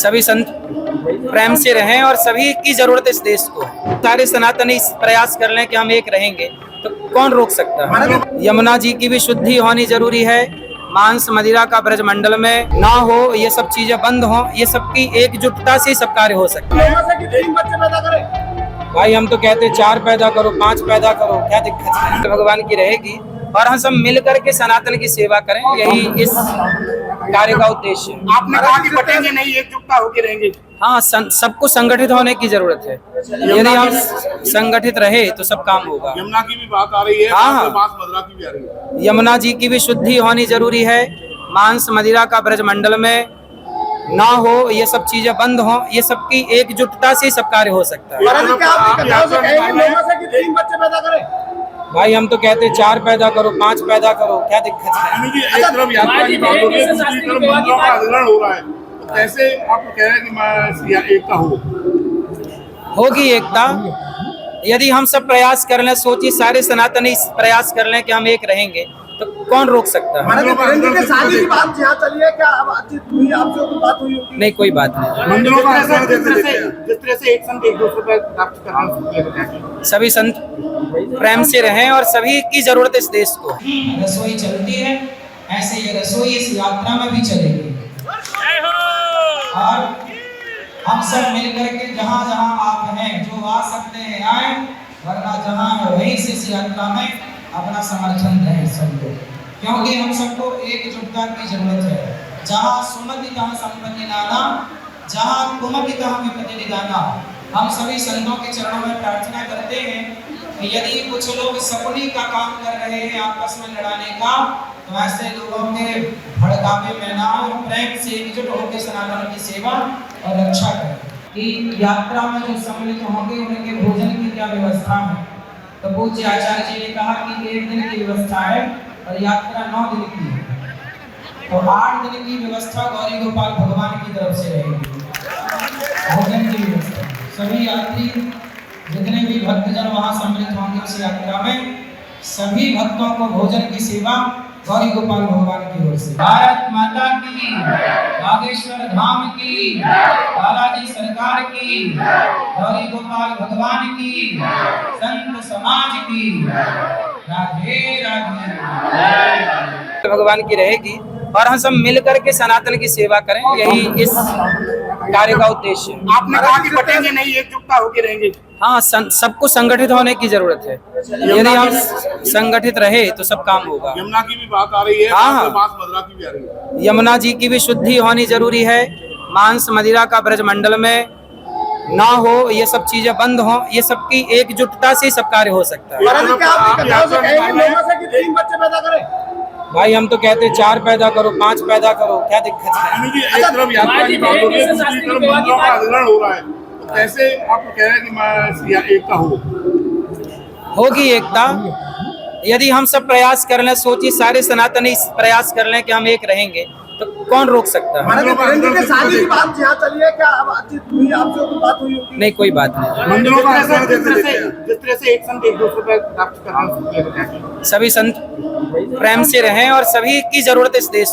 सभी संत प्रेम से रहें और सभी की जरूरत इस देश को है। सारे सनातनी प्रयास कर लें कि हम एक रहेंगे तो कौन रोक सकता है। यमुना जी की भी शुद्धि होनी जरूरी है। मांस मदिरा का ब्रजमंडल में ना हो, ये सब चीजें बंद हो, ये सबकी एकजुटता से सब कार्य हो सकता है। भाई हम तो कहते 4 पैदा करो, 5 पैदा करो, क्या दिक्कत है। भगवान की रहेगी और हम सब मिलकर के सनातन की सेवा करें, यही इस कार्य का उद्देश्य है। आपने कहा कि बटेंगे नहीं, एकजुटता होकर रहेंगे। हाँ, सबको संगठित होने की जरूरत है। यदि हम संगठित रहे तो सब काम होगा। यमुना की भी बात आ रही है, हाँ, बात मदरा की भी आ रही है। यमुना जी की भी शुद्धि होनी जरूरी है। मांस मदिरा का ब्रजमंडल में ना हो, ये सब चीजें बंद हो, ये सबकी एकजुटता से सब कार्य हो सकता है। भाई हम तो कहते 4 पैदा करो, 5 पैदा करो, क्या दिक्कत है। एक तरफ यात्रा की बात हो रही है, दूसरी तरफ मंदिरों का अधिग्रहण हो रहा है, तो कैसे आप कह रहे हैं कि एकता होगी एकता यदि हम सब प्रयास कर लें। सोचिए, सारे सनातनी प्रयास कर लें कि हम एक रहेंगे तो कौन रोक सकता है। नहीं, कोई बात नहीं। मंदिरों का जिस तरह से एक संत एक दूसरे पर प्राप्त करना, सभी संत प्रेम से रहें और सभी की जरूरत इस देश को है। रसोई चलती है, ऐसे ये रसोई इस यात्रा में भी चलेगी और हम सब मिलकर के जहाँ जहाँ आप हैं, जो आ सकते हैं आए, वरना जहाँ है वहीं से इस यात्रा में अपना समर्थन दें सबको, क्योंकि हम सबको एकजुटता की जरूरत है। जहाँ सुमति तहाँ संपत्ति नाना, जहाँ कुमति तहाँ विपत्ति निदाना। हम सभी संतों के चरणों में प्रार्थना करते हैं कि यदि कुछ लोग सपनी का काम कर रहे हैं आपस में लड़ाने का, तो ऐसे लोगों के भड़कावे में ना हो, प्रेम से एकजुट होकर सनातन की सेवा और रक्षा करें। कि यात्रा में जो सम्मिलित होंगे उनके भोजन की क्या व्यवस्था है। तो पूज्य आचार्य जी ने कहा कि 1 दिन की व्यवस्था है और यात्रा 9 दिन की है, तो 8 दिन की व्यवस्था गौरी गोपाल भगवान की तरफ से रहेगी। भोजन की व्यवस्था सभी यात्री जितने भी भक्तजन वहां सम्मिलित होंगे उस यात्रा में, सभी भक्तों को भोजन की सेवा गौरी गोपाल भगवान की ओर से। भारत माता की, बागेश्वर धाम की, बालाजी सरकार की, गौरी गोपाल भगवान की, संत समाज की, राधे राधे। भगवान की रहेगी और हम सब मिलकर के सनातन की सेवा करें, यही इस कार्य का उद्देश्य है। आपने कहा कि बटेंगे नहीं, एकजुटता होकर रहेंगे। हाँ, सबको संगठित होने की जरूरत है। यदि हम संगठित रहे तो सब काम होगा। यमुना की भी बात आ रही है, हाँ, बात मदरा की भी आ रही है। यमुना जी की भी शुद्धि होनी जरूरी है। मांस मदिरा का ब्रजमंडल में ना हो, ये सब चीजें बंद हो, ये सबकी एकजुटता से सब कार्य हो सकता है। भाई हम तो कहते 4 पैदा करो, 5 पैदा करो, क्या दिक्कत है। एक तरफ यात्रा की बात हो रही है, दूसरी तरफ मंदिरों का अधिग्रहण हो रहा है, तो कैसे आप कह रहे हैं कि एकता होगी एकता यदि हम सब प्रयास कर लें। सोचिए, सारे सनातनी प्रयास कर लें कि हम एक रहेंगे तो कौन रोक सकता है। नहीं, कोई बात नहीं। मंदिरों का जिस तरह से एक संत एक दूसरे पर प्राप्त करना, सभी संत प्रेम से रहें और सभी की जरूरत इस देश